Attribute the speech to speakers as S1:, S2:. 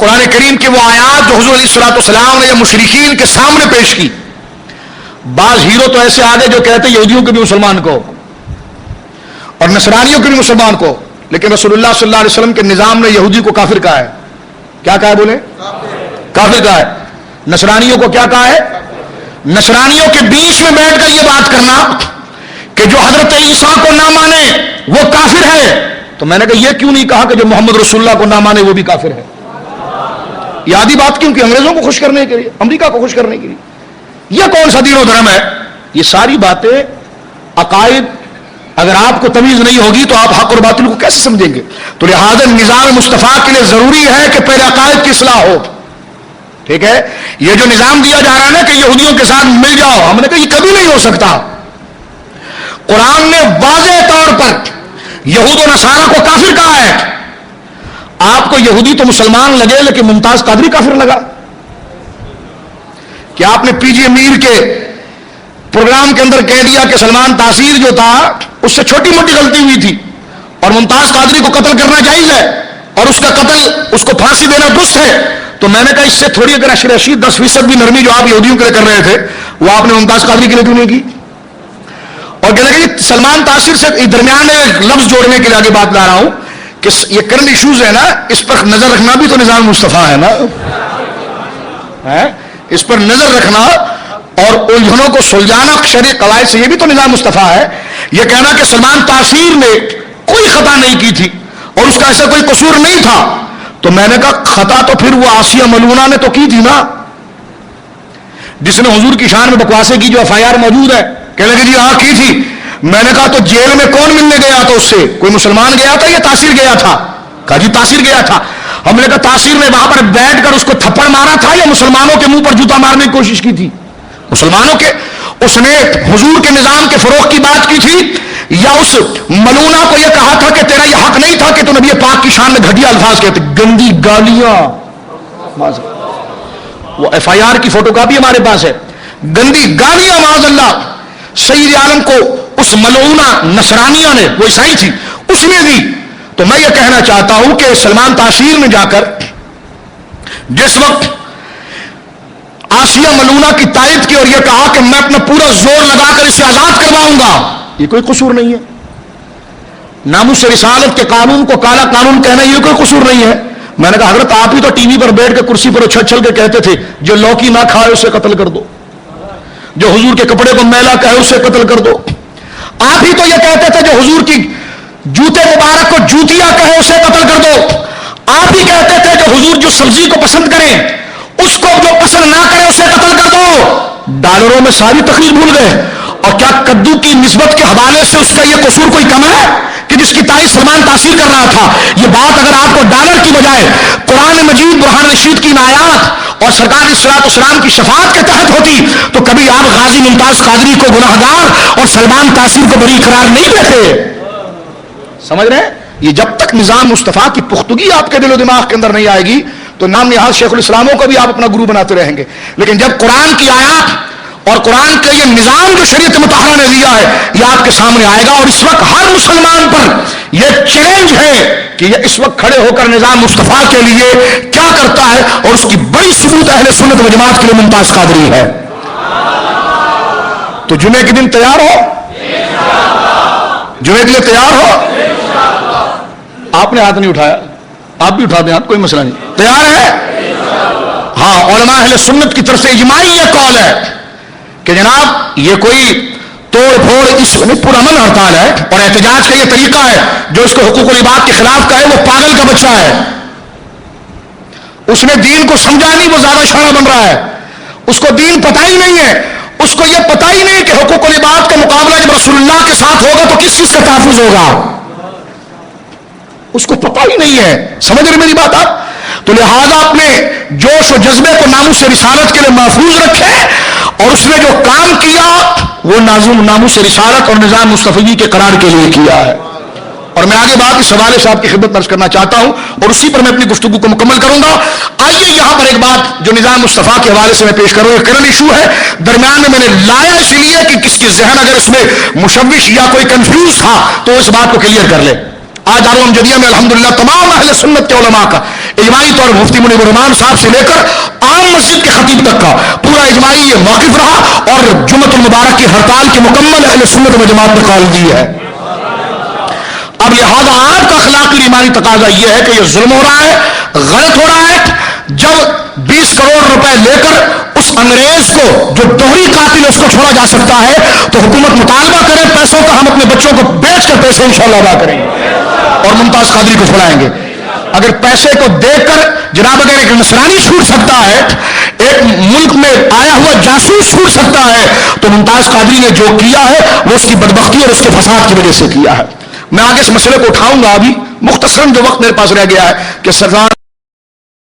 S1: قرآن کریم کی وہ آیات جو حضور علیہ الصلوۃ والسلام نے مشرکین کے سامنے پیش کی. بعض ہیرو تو ایسے آگے جو کہتے یہودیوں کے بھی مسلمان کو اور نصرانیوں کے بھی مسلمان کو، لیکن رسول اللہ صلی اللہ علیہ وسلم کے نظام نے یہودی کو کافر کہا ہے. کیا کہا ہے بولے؟ کافر کہا ہے. نصرانیوں کو کیا کہا ہے؟ نصرانیوں کے بیچ میں بیٹھ کر یہ بات کرنا کہ جو حضرت عیسیٰ کو نہ مانے وہ کافر ہے، تو میں نے کہا یہ کیوں نہیں کہا کہ جو محمد رسول اللہ کو نہ مانے وہ بھی کافر ہے؟ یہ آدھی بات کیوں کہ انگریزوں کو خوش کرنے کے لیے، امریکہ کو خوش کرنے کے لیے. یہ کون سا دین و دھرم ہے؟ یہ ساری باتیں عقائد اگر آپ کو تمیز نہیں ہوگی تو آپ حق اور باطل کو کیسے سمجھیں گے؟ تو لہذا نظام مصطفیٰ کے لیے ضروری ہے کہ پہلے عقائد کی اصلاح ہو. ٹھیک ہے؟ یہ جو نظام دیا جا رہا ہے نا کہ یہودیوں کے ساتھ مل جاؤ، ہم نے کہا یہ کبھی نہیں ہو سکتا. قرآن نے واضح طور پر یہود و نصارہ کو کافر کہا ہے. آپ کو یہودی تو مسلمان لگے لیکن ممتاز قادری کافر لگا. کیا آپ نے پی جی امیر کے پروگرام کے اندر کہہ دیا کہ سلمان تاثیر جو تھا اس سے چھوٹی موٹی غلطی ہوئی تھی اور ممتاز قادری کو قتل کرنا جائز ہے اور اس کا قتل، اس کو پھانسی دینا درست ہے؟ تو میں نے کہا اس سے تھوڑی اگر 10% بھی نرمی جو آپ یہودیوں کے لیے کر رہے تھے وہ آپ نے ممتاز قادری کے لیے کیوں نہیں کی؟ اور کہنے کہ سلمان تاثیر سے درمیان میں ایک لفظ جوڑنے کے لیے آگے بات لا رہا ہوں کہ یہ کرنٹ ایشوز ہے نا، اس پر نظر رکھنا بھی تو نظام مصطفیٰ ہے نا. اس پر نظر رکھنا اور الجھنوں کو سلجھانا شرعی قواعد سے، یہ بھی تو نظام مصطفیٰ ہے. یہ کہنا کہ سلمان تاثیر نے کوئی خطا نہیں کی تھی اور اس کا ایسا کوئی قصور نہیں تھا، تو میں نے کہا خطا تو پھر وہ آسیہ ملونہ نے تو کی تھی نا، جس نے حضور کی شان میں بکواسے کی، جو FIR موجود ہے. کہنے لگے جی ہاں کی تھی. میں نے کہا تو جیل میں کون ملنے گیا تھا اس سے؟ کوئی مسلمان گیا تھا یا تاثیر گیا تھا؟ کہا جی تاثیر گیا تھا. ہم نے کہا تاثیر نے وہاں پر بیٹھ کر اس کو تھپڑ مارا تھا یا مسلمانوں کے منہ پر جوتا مارنے کی کوشش کی تھی؟ مسلمانوں کے. اس نے حضور کے نظام کے فروغ کی بات کی تھی یا اس ملونہ کو یہ کہا تھا کہ تیرا یہ حق نہیں تھا کہ تو نبی پاک کی شان میں گھٹیا الفاظ کہتے؟ گندی گالیاں. وہ FIR کی فوٹو کاپی ہمارے پاس ہے. گندی گالیاں معاذ اللہ سید عالم کو اس ملعونہ نصرانیہ نے، وہ عیسائی تھی، اس نے دی. تو میں یہ کہنا چاہتا ہوں کہ سلمان تاثیر نے جا کر جس وقت آسیہ ملونہ کی تائید کی اور یہ کہا کہ میں اپنا پورا زور لگا کر اسے آزاد کرواؤں گا، یہ کوئی قصور نہیں ہے. ناموس رسالت کے قانون کو کالا قانون کہنا یہ کوئی قصور نہیں ہے. میں نے کہا حضرت آپ ہی تو ٹی وی پر بیٹھ کے کرسی پر اچھل کے کہتے تھے جو لوکی نہ کھائے اسے قتل کر دو، جو حضور کے کپڑے کو میلا کہے اسے قتل کر دو. آپ ہی تو یہ کہتے تھے جو حضور کی جوتے مبارک کو جوتیا کہے اسے قتل کر دو. آپ ہی کہتے تھے جو حضور جو سبزی کو پسند کریں اس کو جو پسند نہ کرے اسے قتل کر دو. ڈالروں میں ساری تقریر بھول گئے. اور کیا کدو کی نسبت کے حوالے سے اس کا یہ قصور کوئی کم ہے کہ جس کی تائید سلمان تاثیر کر رہا تھا؟ یہ بات اگر آپ کو ڈالر کی بجائے قرآن مجید برہان رشید کی آیات اور سرکار صلاۃ والسلام کی شفاعت کے تحت ہوتی تو کبھی آپ غازی ممتاز قادری کو گناہگار اور سلمان تاثیر کو بری قرار نہیں دیتے. سمجھ رہے ہیں؟ یہ جب تک نظام مصطفیٰ کی پختگی آپ کے دل و دماغ کے اندر نہیں آئے گی تو نام نہاد شیخ الاسلاموں کو بھی آپ اپنا گرو بناتے رہیں گے. لیکن جب قرآن کی آیات اور قرآن کا یہ نظام جو شریعت مطہرہ نے دیا ہے یہ آپ کے سامنے آئے گا. اور اس وقت ہر مسلمان پر یہ چیلنج ہے کہ یہ اس وقت کھڑے ہو کر نظام مصطفیٰ کے لیے کیا کرتا ہے، اور اس کی بڑی ثبوت اہل سنت و جماعت کے لیے ممتاز قادری ہے. تو جمعے کے دن تیار ہو، جمعے کے لیے تیار ہو. آپ نے ہاتھ نہیں اٹھایا، آپ بھی اٹھا دیں ہاتھ، کوئی مسئلہ نہیں. تیار ہے؟ ہاں. علماء اہل سنت کی طرف سے اجماعی یہ قول ہے کہ جناب یہ کوئی توڑ پھوڑ اس پرامن ہڑتال ہے اور احتجاج کا یہ طریقہ ہے جو اس کو حقوق العباد کے خلاف کا ہے وہ پاگل کا بچہ ہے. اس نے دین کو سمجھا نہیں، وہ زیادہ شانہ بن رہا ہے. اس کو دین پتہ ہی نہیں ہے، اس کو یہ پتہ ہی نہیں کہ حقوق العباد کا مقابلہ جب رسول اللہ کے ساتھ ہوگا تو کس چیز کا تحفظ ہوگا، اس کو پتہ ہی نہیں ہے. سمجھ رہے میری بات آپ؟ تو لہذا اپنے جوش و جذبے کو ناموس رسالت کے لیے محفوظ رکھے اور اس نے جو کام کیا وہ ناموس رسالت اور نظام مصطفی کے قرار کے لیے کیا ہے. اور میں آگے بات اس حوالے سے آپ کی خدمت درج کرنا چاہتا ہوں اور اسی پر میں اپنی گفتگو کو مکمل کروں گا. آئیے یہاں پر ایک بات جو نظام مصطفیٰ کے حوالے سے میں پیش کروں، ایک کرنٹ ایشو ہے درمیان میں نے لایا اس لیے کہ کس کی ذہن اگر اس میں مشوش یا کوئی کنفیوز تھا تو اس بات کو کلیئر کر لے. آج دارالعلوم جدیدہ میں الحمدللہ تمام اہل سنت کے علماء کا اجماعی طور پر مفتی منیب الرحمان صاحب سے لے کر عام مسجد کے خطیب تک کا پورا اجماعی یہ موقف رہا اور جمعۃ المبارک کی ہڑتال کی مکمل اہل سنت و جماعت نے قائل دی ہے. اب لہذا آپ کا اخلاقی ایمانی تقاضا یہ ہے کہ یہ ظلم ہو رہا ہے, غلط ہو رہا ہے. جب 20 کروڑ روپے لے کر اس انگریز کو جو دوہری قاتل ہے اس کو چھوڑا جا سکتا ہے تو حکومت مطالبہ کرے پیسوں کا, ہم اپنے بچوں کو بیچ کر پیسے انشاءاللہ ادا کریں گے اور ممتاز قادری کو چھوڑائیں گے. اگر پیسے کو دے کر جناب اگر ایک نصرانی چھوٹ سکتا ہے, ایک ملک میں آیا ہوا جاسوس چھوٹ سکتا ہے, تو ممتاز قادری نے جو کیا ہے وہ اس کی بدبختی اور اس کے فساد کی وجہ سے کیا ہے. میں آگے اس مسئلے کو اٹھاؤں گا, ابھی مختصراً جو وقت میرے پاس رہ گیا ہے کہ سردار